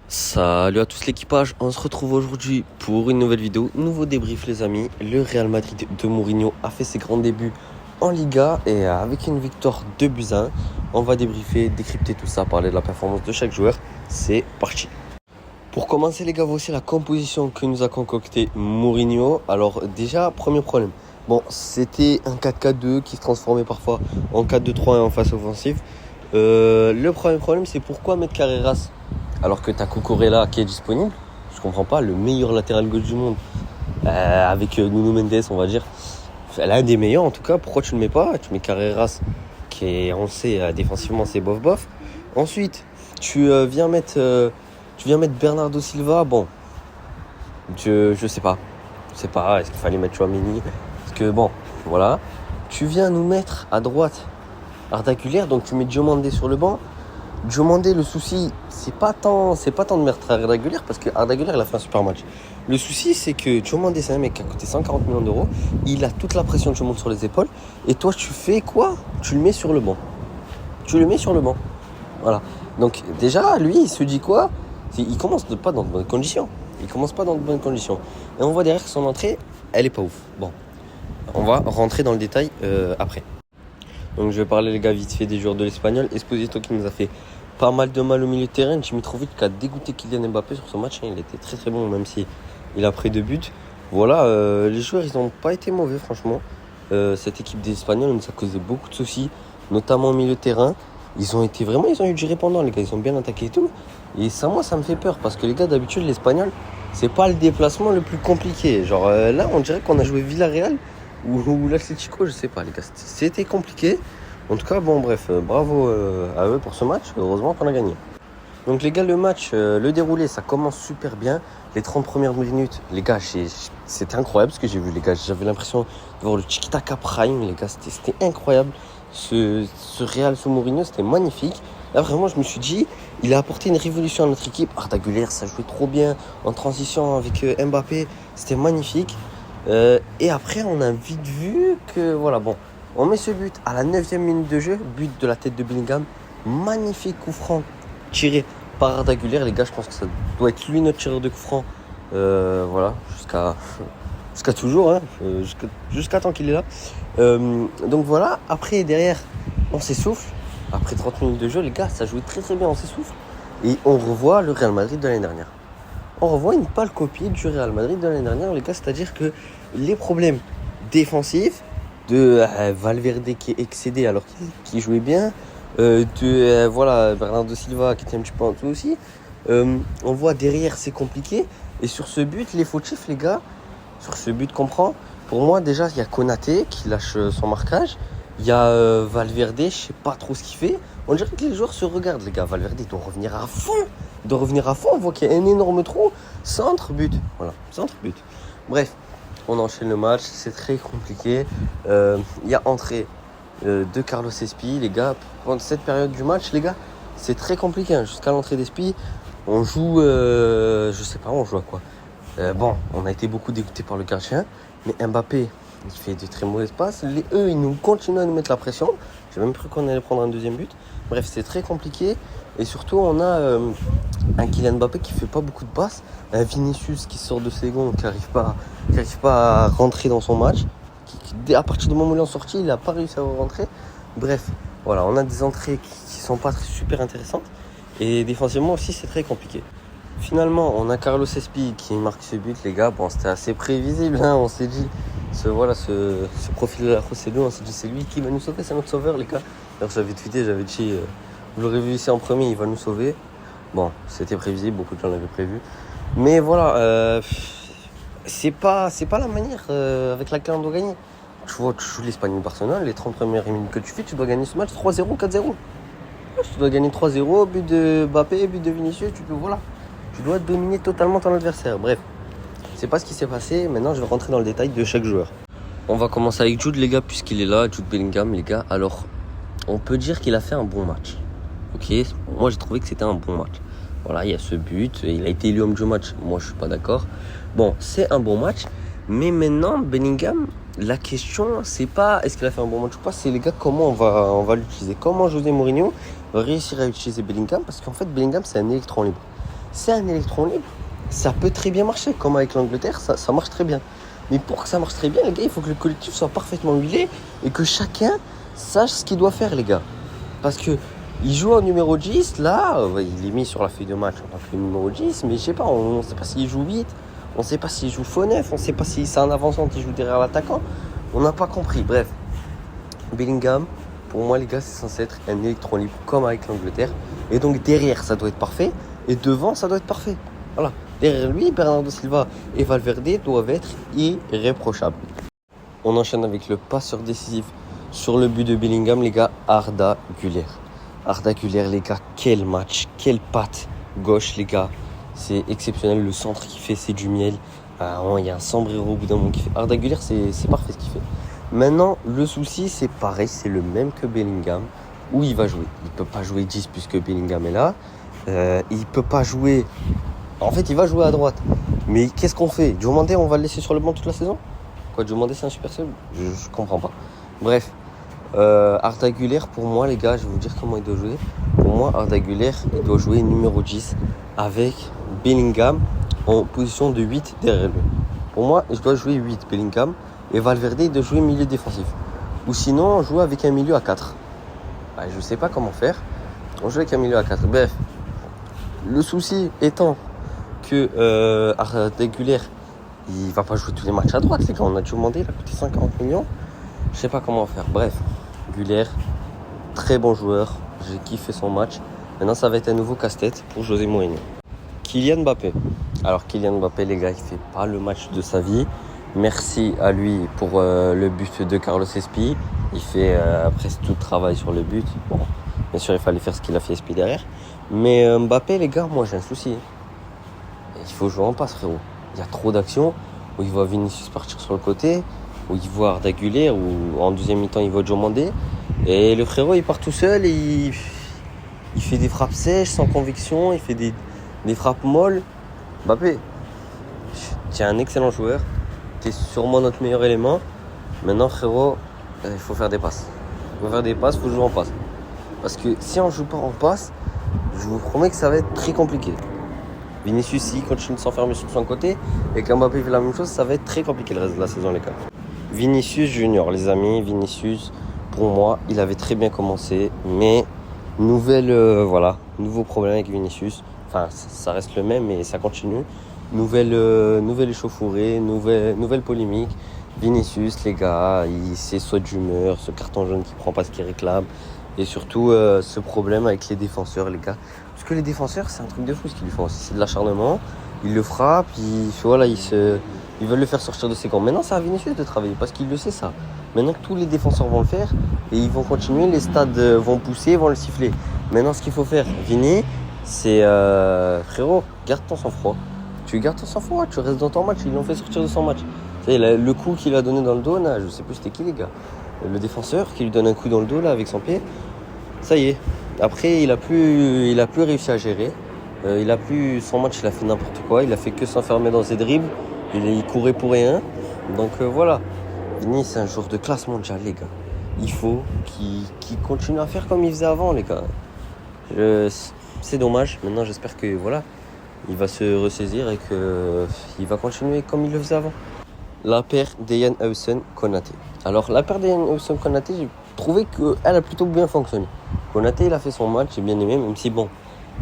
Salut à tous l'équipage, on se retrouve aujourd'hui pour une nouvelle vidéo, nouveau débrief les amis. Le Real Madrid de Mourinho a fait ses grands débuts en Liga et avec une victoire 2-1, on va débriefer, décrypter tout ça, parler de la performance de chaque joueur. C'est parti. Pour commencer les gars, voici la composition que nous a concocté Mourinho. Alors déjà, premier problème. Bon, c'était un 4-4-2 qui se transformait parfois en 4-2-3 et en phase offensive. Le premier problème, c'est pourquoi mettre Carreras alors que tu as Cucurella qui est disponible. Je comprends pas, le meilleur latéral gauche du monde avec Nuno Mendes, on va dire. L'un des meilleurs en tout cas. Pourquoi tu le mets pas? Tu mets Carreras qui est, on sait, défensivement c'est bof. Ensuite, tu viens mettre Bernardo Silva. Bon, je sais pas. Je sais pas, est-ce qu'il fallait mettre Tchouaméni? Parce que bon, voilà. Tu viens nous mettre à droite Arda Güler, donc tu mets Diomandé sur le banc. Diomandé, le souci, c'est pas tant de mettre Arda Güler parce que Arda Güler, il a fait un super match. Le souci, c'est que Diomandé, c'est un mec qui a coûté 140 millions d'euros. Il a toute la pression de tout le monde sur les épaules. Et toi, tu fais quoi? Tu le mets sur le banc. Voilà. Donc, déjà, lui, il se dit quoi? Il commence pas dans de bonnes conditions. Et on voit derrière que son entrée, elle est pas ouf. Bon, on va rentrer dans le détail après. Donc je vais parler les gars vite fait des joueurs de l'Espagnol. Esposito qui nous a fait pas mal de mal au milieu de terrain. Dimitrovic qui a dégoûté Kylian Mbappé sur ce match. Il était très très bon même si il a pris 2 buts. Voilà, les joueurs ils n'ont pas été mauvais franchement. Cette équipe des Espagnols nous a causé beaucoup de soucis, notamment au milieu de terrain. Ils ont eu du répondant les gars. Ils ont bien attaqué et tout. Et ça moi ça me fait peur parce que les gars d'habitude l'Espagnol c'est pas le déplacement le plus compliqué. Genre là on dirait qu'on a joué Villarreal ou l'Atlético, je sais pas les gars, c'était compliqué. En tout cas, bon bref, bravo à eux pour ce match, heureusement qu'on a gagné. Donc les gars, le match, le déroulé, ça commence super bien. Les 30 premières minutes, les gars, c'était incroyable ce que j'ai vu les gars. J'avais l'impression de voir le tiki-taka prime, les gars, c'était incroyable. Ce Real sous Mourinho, c'était magnifique. Là vraiment, je me suis dit, il a apporté une révolution à notre équipe. Arda Güler, ça jouait trop bien en transition avec Mbappé, c'était magnifique. Et après, on a vite vu que, voilà, bon, on met ce but à la 9e minute de jeu, but de la tête de Bellingham. Magnifique coup franc tiré par Arda Güler. Les gars, je pense que ça doit être lui notre tireur de coup franc. Voilà, jusqu'à toujours, hein, jusqu'à temps qu'il est là. Donc voilà, après, derrière, on s'essouffle. Après 30 minutes de jeu, les gars, ça jouait très très bien, on s'essouffle. Et on revoit le Real Madrid de l'année dernière. On revoit une pâle copie du Real Madrid de l'année dernière, les gars, c'est-à-dire que les problèmes défensifs de Valverde qui est excédé alors qu'il jouait bien, voilà, Bernardo Silva qui était un petit peu en dessous aussi. On voit derrière c'est compliqué. Et sur ce but, les fautifs, les gars, sur ce but qu'on prend, pour moi déjà il y a Konaté qui lâche son marquage. Il y a Valverde, je sais pas trop ce qu'il fait. On dirait que les joueurs se regardent, les gars. Valverde doit revenir à fond. On voit qu'il y a un énorme trou. Centre, but. Voilà, centre, but. Bref, on enchaîne le match. C'est très compliqué. Il y a entrée de Carlos Espi, les gars. Pendant cette période du match, les gars, c'est très compliqué. Hein. Jusqu'à l'entrée d'Espi, on joue... je sais pas, on joue à quoi. Bon, on a été beaucoup dégoûtés par le gardien. Mais Mbappé... il fait de très mauvais passes. Eux, ils nous continuent à nous mettre la pression. J'ai même cru qu'on allait prendre un deuxième but. Bref, c'est très compliqué. Et surtout, on a un Kylian Mbappé qui fait pas beaucoup de passes. Un Vinicius qui sort de ses gonds, qui n'arrive pas à rentrer dans son match. À partir du moment où il est en sortie, il n'a pas réussi à rentrer. Bref, voilà, on a des entrées qui sont pas super intéressantes. Et défensivement aussi, c'est très compliqué. Finalement, on a Carlos Espi qui marque ce but, les gars. Bon, c'était assez prévisible, hein. On s'est dit, ce profil de la José, on s'est dit, c'est lui qui va nous sauver, c'est notre sauveur, les gars. Alors, j'avais tweeté, j'avais dit, vous l'aurez vu ici en premier, il va nous sauver. Bon, c'était prévisible, beaucoup de gens l'avaient prévu. Mais voilà, c'est pas la manière avec laquelle on doit gagner. Tu vois, tu joues l'Espagne Barcelone, les 30 premières minutes que tu fais, tu dois gagner ce match 3-0, 4-0. Tu dois gagner 3-0, but de Mbappé, but de Vinicius, voilà. Tu dois dominer totalement ton adversaire. Bref, c'est pas ce qui s'est passé. Maintenant, je vais rentrer dans le détail de chaque joueur. On va commencer avec Jude, les gars, puisqu'il est là. Jude Bellingham, les gars. Alors, on peut dire qu'il a fait un bon match. Ok, moi, j'ai trouvé que c'était un bon match. Voilà, il y a ce but. Il a été élu homme du match. Moi, je suis pas d'accord. Bon, c'est un bon match. Mais maintenant, Bellingham, la question, c'est pas est-ce qu'il a fait un bon match ou pas. C'est, les gars, comment on va l'utiliser. Comment José Mourinho va réussir à utiliser Bellingham. Parce qu'en fait, Bellingham, c'est un électron libre. c'est un électron libre. Ça peut très bien marcher, comme avec l'Angleterre, ça marche très bien. Mais pour que ça marche très bien, les gars, il faut que le collectif soit parfaitement huilé et que chacun sache ce qu'il doit faire, les gars. Parce que il joue en numéro 10, là, il est mis sur la feuille de match en tant que numéro 10, mais je sais pas, on ne sait pas s'il joue 8, on ne sait pas s'il joue faux 9, on ne sait pas si c'est un avançant qui joue derrière l'attaquant. On n'a pas compris. Bref, Bellingham, pour moi, les gars, c'est censé être un électron libre comme avec l'Angleterre. Et donc derrière, ça doit être parfait. Et devant, ça doit être parfait. Voilà. Derrière lui, Bernardo Silva et Valverde doivent être irréprochables. On enchaîne avec le passeur décisif sur le but de Bellingham, les gars, Arda Güler. Arda Güler, les gars, quel match, quelle patte gauche, les gars. C'est exceptionnel. Le centre qu'il fait, c'est du miel. Il y a un sombrero au bout d'un moment qui fait. Arda Güler, c'est parfait ce qu'il fait. Maintenant, le souci, c'est pareil, c'est le même que Bellingham. Où il va jouer. Il ne peut pas jouer 10 puisque Bellingham est là. Il ne peut pas jouer. En fait, il va jouer à droite. Mais qu'est-ce qu'on fait? Diomandé, on va le laisser sur le banc toute la saison? Quoi, Diomandé, c'est un super sub? Je comprends pas. Bref, Arda Güler, pour moi, les gars, je vais vous dire comment il doit jouer. Pour moi, Arda Güler, il doit jouer numéro 10 avec Bellingham en position de 8 derrière lui. Pour moi, il doit jouer 8 Bellingham et Valverde, il doit jouer milieu défensif. Ou sinon, on joue avec un milieu à 4. Je ne sais pas comment faire. On joue avec un milieu à 4. Bref, le souci étant que Arda Güler, il va pas jouer tous les matchs à droite, les gars. On a demandé, il a coûté 50 millions. Je sais pas comment faire. Bref, Güler, très bon joueur. J'ai kiffé son match. Maintenant, ça va être un nouveau casse-tête pour José Mourinho. Kylian Mbappé. Alors, Kylian Mbappé, les gars, il fait pas le match de sa vie. Merci à lui pour le but de Carlos Espi. Il fait presque tout le travail sur le but. Bon, bien sûr, il fallait faire ce qu'il a fait Espi derrière. Mais Mbappé, les gars, moi, j'ai un souci. Il faut jouer en passe, frérot. Il y a trop d'actions où il voit Vinicius partir sur le côté, où il voit Arda Güler, où en deuxième mi-temps, il voit Diomandé. Et le frérot, il part tout seul et il fait des frappes sèches, sans conviction. Il fait des frappes molles. Mbappé, tu es un excellent joueur. Tu es sûrement notre meilleur élément. Maintenant, frérot, il faut faire des passes. Il faut faire des passes, il faut jouer en passe. Parce que si on ne joue pas en passe, je vous promets que ça va être très compliqué. Vinicius, s'il continue de s'enfermer sur son côté et qu'Mbappé fait la même chose, ça va être très compliqué le reste de la saison, les gars. Vinicius Junior, les amis, Vinicius, pour moi, il avait très bien commencé, mais nouveau problème avec Vinicius. Enfin, ça reste le même, mais ça continue. Nouvelle échauffourée, nouvelle polémique. Vinicius, les gars, c'est saut d'humeur, ce carton jaune qui prend pas ce qu'il réclame. Et surtout, ce problème avec les défenseurs, les gars. Parce que les défenseurs, c'est un truc de fou ce qu'ils lui font. C'est de l'acharnement. Ils le frappent, ils veulent le faire sortir de ses gants. Maintenant, c'est à Vinicius de travailler parce qu'il le sait ça. Maintenant que tous les défenseurs vont le faire et ils vont continuer, les stades vont pousser, vont le siffler. Maintenant, ce qu'il faut faire, Vini, c'est frérot, garde ton sang-froid. Tu gardes ton sang-froid, tu restes dans ton match. Ils l'ont fait sortir de son match. Le coup qu'il a donné dans le dos, là, je sais plus c'était qui, les gars. Le défenseur qui lui donne un coup dans le dos là avec son pied. Ça y est. Après, il a plus réussi à gérer. Son match, il a fait n'importe quoi. Il a fait que s'enfermer dans ses dribbles. Il courait pour rien. Donc voilà. Vini, c'est un joueur de classe mondiale, les gars. Il faut qu'il continue à faire comme il faisait avant, les gars. C'est dommage. Maintenant, j'espère que voilà, il va se ressaisir et qu'il va continuer comme il le faisait avant. La paire d'Eyan Hewson Konaté. Alors, la paire d'Eyan Hewson Konaté, j'ai trouvé qu'elle a plutôt bien fonctionné. Konaté, il a fait son match, j'ai bien aimé, même si bon,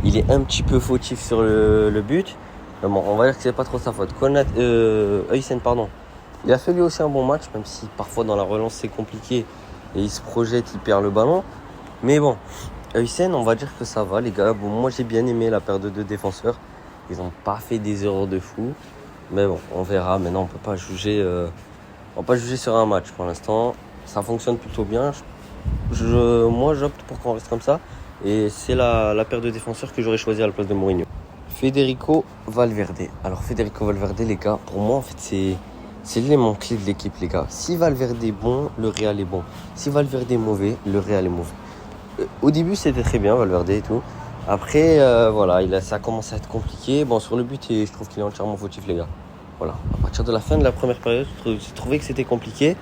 il est un petit peu fautif sur le but. Mais bon, on va dire que c'est pas trop sa faute. Hewson, pardon. Il a fait lui aussi un bon match, même si parfois dans la relance c'est compliqué et il se projette, il perd le ballon. Mais bon, Hewson, on va dire que ça va, les gars. Bon, moi j'ai bien aimé la paire de deux défenseurs. Ils n'ont pas fait des erreurs de fou. Mais bon, on verra. Maintenant, on peut pas juger sur un match pour l'instant. Ça fonctionne plutôt bien. Moi, j'opte pour qu'on reste comme ça. Et c'est la paire de défenseurs que j'aurais choisi à la place de Mourinho. Federico Valverde. Alors, Federico Valverde, les gars, pour moi, en fait, c'est l'élément clé de l'équipe, les gars. Si Valverde est bon, le Real est bon. Si Valverde est mauvais, le Real est mauvais. Au début, c'était très bien, Valverde et tout. Après, voilà, ça a commencé à être compliqué. Bon, sur le but, je trouve qu'il est entièrement fautif, les gars. Voilà. À partir de la fin de la première période, j'ai trouvé que c'était compliqué.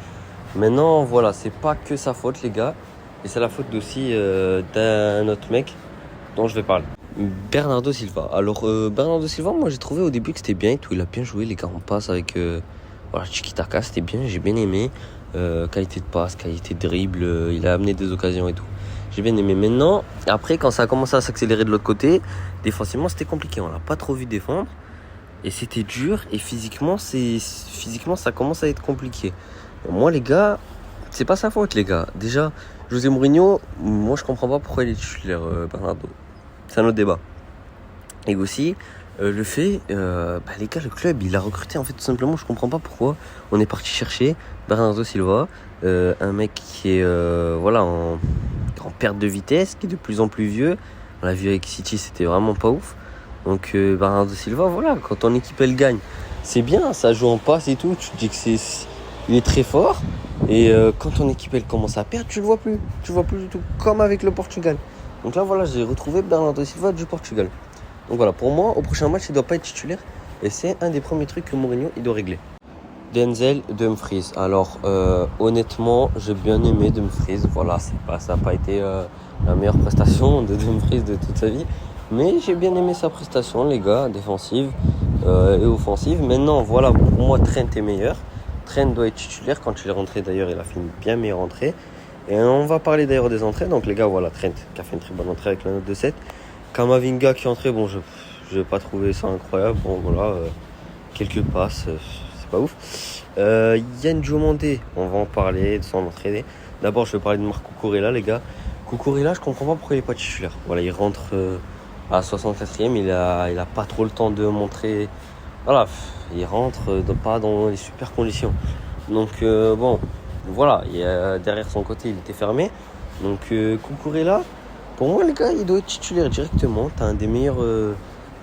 Maintenant, voilà, c'est pas que sa faute, les gars. Et c'est la faute aussi d'un autre mec dont je vais parler. Bernardo Silva. Alors, Bernardo Silva, moi j'ai trouvé au début que c'était bien et tout. Il a bien joué, les gars, en passe avec voilà, Tiki-Taka, c'était bien, j'ai bien aimé. Qualité de passe, qualité de dribble, il a amené des occasions et tout. J'ai bien aimé. Maintenant, après, quand ça a commencé à s'accélérer de l'autre côté, défensivement, c'était compliqué. On l'a pas trop vu défendre. Et c'était dur. Et physiquement, ça commence à être compliqué. Et moi, les gars, c'est pas sa faute, les gars. Déjà, José Mourinho, moi, je comprends pas pourquoi il est titulaire, Bernardo. C'est un autre débat. Et aussi, le fait, les gars, le club, il a recruté, en fait, tout simplement, je comprends pas pourquoi on est parti chercher Bernardo Silva, un mec qui est en perte de vitesse, qui est de plus en plus vieux. On l'a vu avec City, c'était vraiment pas ouf. Donc, Bernardo Silva, voilà, quand ton équipe, elle gagne, c'est bien, ça joue en passe et tout, tu te dis que il est très fort. Et quand ton équipe, elle commence à perdre, tu le vois plus. Tu le vois plus du tout, comme avec le Portugal. Donc là, voilà, j'ai retrouvé Bernardo Silva du Portugal. Donc voilà, pour moi, au prochain match, il ne doit pas être titulaire. Et c'est un des premiers trucs que Mourinho, il doit régler. Denzel Dumfries. Alors, honnêtement, j'ai bien aimé Dumfries. Voilà, ça n'a pas été la meilleure prestation de Dumfries de toute sa vie. Mais j'ai bien aimé sa prestation, les gars, défensive et offensive. Maintenant, voilà, pour moi, Trent est meilleur. Trent doit être titulaire. Quand il est rentré, d'ailleurs, il a fait une bien meilleure entrée. Et on va parler d'ailleurs des entrées. Donc, les gars, voilà, Trent qui a fait une très bonne entrée avec la note de 7. Kamavinga qui est entré, bon, je n'ai pas trouvé ça incroyable. Bon, voilà, quelques passes, c'est pas ouf. Yann Diomandé, on va en parler de son entrée. D'abord, je vais parler de Marc Cucurella, les gars. Cucurella, je comprends pas pourquoi il n'est pas titulaire. Voilà, il rentre à 64e, il a pas trop le temps de montrer. Voilà, il rentre pas dans les super conditions. Donc, bon, voilà, derrière son côté, il était fermé. Donc, Cucurella. Pour moi, les gars, il doit être titulaire directement. Tu as un des meilleurs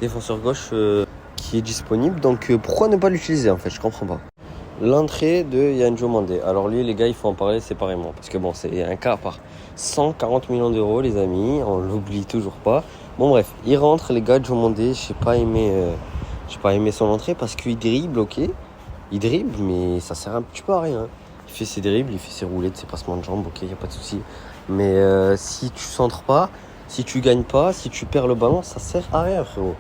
défenseurs gauche qui est disponible. Donc, pourquoi ne pas l'utiliser en fait? Je comprends pas. L'entrée de Yann Diomandé. Alors, lui, les gars, il faut en parler séparément. Parce que bon, c'est un cas à part. 140 millions d'euros, les amis. On l'oublie toujours pas. Bon, bref, il rentre, les gars. Diomandé, j'ai pas aimé son entrée parce qu'il dribble, ok. Il dribble, mais ça sert un petit peu à rien. Il fait ses dribbles, il fait ses roulades, ses passements de jambes, ok, y a pas de souci. Mais si tu centres pas, si tu gagnes pas, si tu perds le ballon, ça sert à rien, frérot.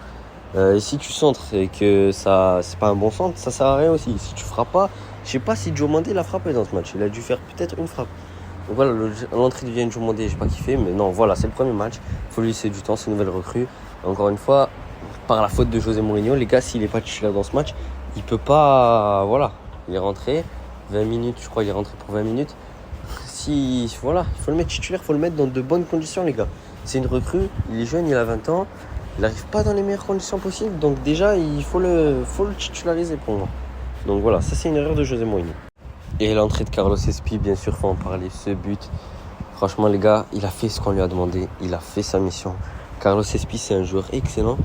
Et si tu centres et que ça, c'est pas un bon centre, ça sert à rien aussi. Si tu frappes pas, je sais pas si Diomandé l'a frappé dans ce match. Il a dû faire peut-être une frappe. Donc voilà, l'entrée de Yann Diomandé, j'ai pas kiffé, mais non, voilà, c'est le premier match. Faut lui laisser du temps, c'est une nouvelle recrue. Encore une fois, par la faute de José Mourinho, les gars, s'il est pas titulaire dans ce match, il peut pas. Voilà, il est rentré 20 minutes, je crois, il est rentré pour 20 minutes. Voilà, il faut le mettre titulaire, il faut le mettre dans de bonnes conditions, les gars. C'est une recrue, il est jeune, il a 20 ans, il n'arrive pas dans les meilleures conditions possibles, donc déjà il faut le titulariser pour moi. Donc voilà, ça c'est une erreur de José Mourinho. Et l'entrée de Carlos Espi, bien sûr, faut en parler. Ce but, franchement, les gars, il a fait ce qu'on lui a demandé, il a fait sa mission. Carlos Espi, c'est un joueur excellent.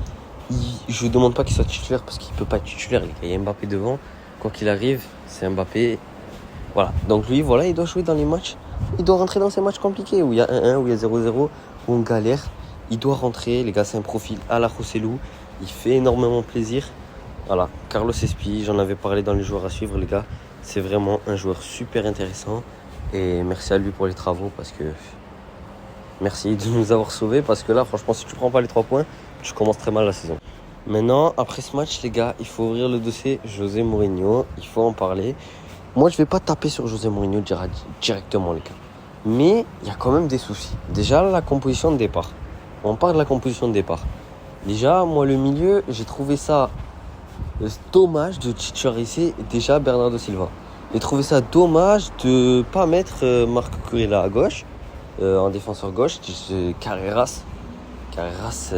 Je ne demande pas qu'il soit titulaire parce qu'il ne peut pas être titulaire, les gars. Il y a Mbappé devant, quoi qu'il arrive, c'est Mbappé. Voilà, donc lui, voilà, il doit jouer dans les matchs. Il doit rentrer dans ces matchs compliqués où il y a 1-1, où il y a 0-0, où on galère. Il doit rentrer, les gars, c'est un profil à la Rossellou. Il fait énormément plaisir. Voilà, Carlos Espi, j'en avais parlé dans les joueurs à suivre, les gars. C'est vraiment un joueur super intéressant. Et merci à lui pour les travaux parce que... Merci de nous avoir sauvés parce que là, franchement, si tu prends pas les 3 points, tu commences très mal la saison. Maintenant, après ce match, les gars, il faut ouvrir le dossier José Mourinho. Il faut en parler. Moi, je vais pas taper sur José Mourinho directement, les gars. Mais il y a quand même des soucis. Déjà, la composition de départ. On parle de la composition de départ. Déjà, moi, le milieu, j'ai trouvé ça dommage de titulariser déjà Bernardo Silva. J'ai trouvé ça dommage de pas mettre Marc Cucurella à gauche, en défenseur gauche. Carreras,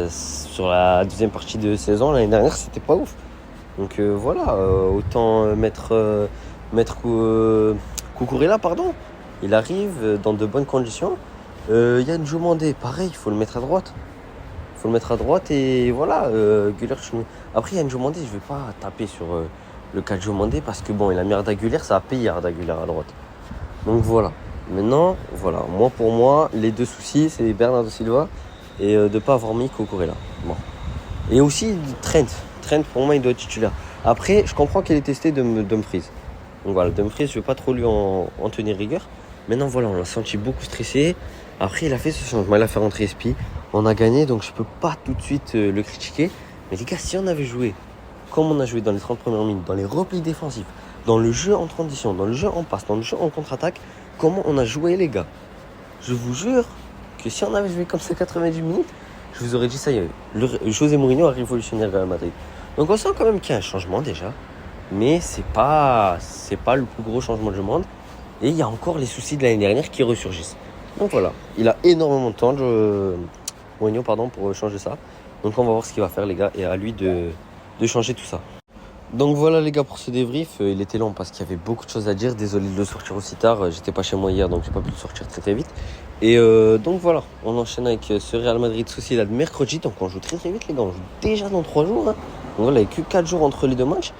sur la deuxième partie de saison, l'année dernière, c'était pas ouf. Donc voilà, autant mettre Cucurella, pardon. Il arrive dans de bonnes conditions. Yann Diomandé, pareil, il faut le mettre à droite. Et voilà, Güler. Après, Yann Diomandé, je vais pas taper sur le cas de Diomandé parce que bon, il a mis Arda Güler, ça a payé Arda Güler à droite. Donc voilà. Maintenant, voilà. Pour moi, les deux soucis, c'est Bernardo Silva et de ne pas avoir mis Cucurella. Bon. Et aussi Trent. Trent, pour moi, il doit être titulaire. Après, je comprends qu'il est testé de Dumfries. Donc voilà, Dumfries, je ne vais pas trop lui en tenir rigueur. Maintenant, voilà, on l'a senti beaucoup stressé. Après, il a fait ce changement, il a fait rentrer Espi. On a gagné, donc je peux pas tout de suite le critiquer. Mais les gars, si on avait joué comme on a joué dans les 30 premières minutes, dans les replis défensifs, dans le jeu en transition, dans le jeu en passe, dans le jeu en contre-attaque, comment on a joué les gars. Je vous jure que si on avait joué comme ça 90 minutes, je vous aurais dit ça y est, José Mourinho a révolutionné le Real Madrid. Donc on sent quand même qu'il y a un changement déjà, mais c'est pas le plus gros changement du monde. Et il y a encore les soucis de l'année dernière qui ressurgissent. Donc voilà, il a énormément de temps, Mourinho, pour changer ça. Donc on va voir ce qu'il va faire les gars, et à lui de changer tout ça. Donc voilà les gars pour ce débrief, il était long parce qu'il y avait beaucoup de choses à dire, désolé de le sortir aussi tard, j'étais pas chez moi hier donc j'ai pas pu le sortir très vite. Et donc voilà, on enchaîne avec ce Real Madrid Sociedad mercredi, donc on joue très vite les gars, on joue déjà dans 3 jours. Donc voilà, il n'y a que 4 jours entre les deux matchs.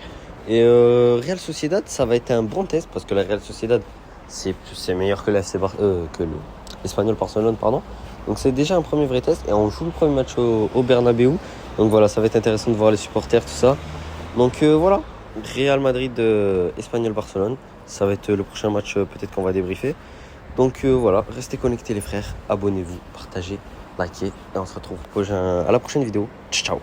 Et Real Sociedad, ça va être un bon test parce que la Real Sociedad c'est meilleur que que l'Espagnol Barcelone, pardon. Donc c'est déjà un premier vrai test et on joue le premier match au Bernabéu. Donc voilà, ça va être intéressant de voir les supporters, tout ça. Donc voilà, Real Madrid, Espagnol Barcelone, ça va être le prochain match peut-être qu'on va débriefer. Donc voilà, restez connectés les frères, abonnez-vous, partagez, likez et on se retrouve à la prochaine vidéo. Ciao.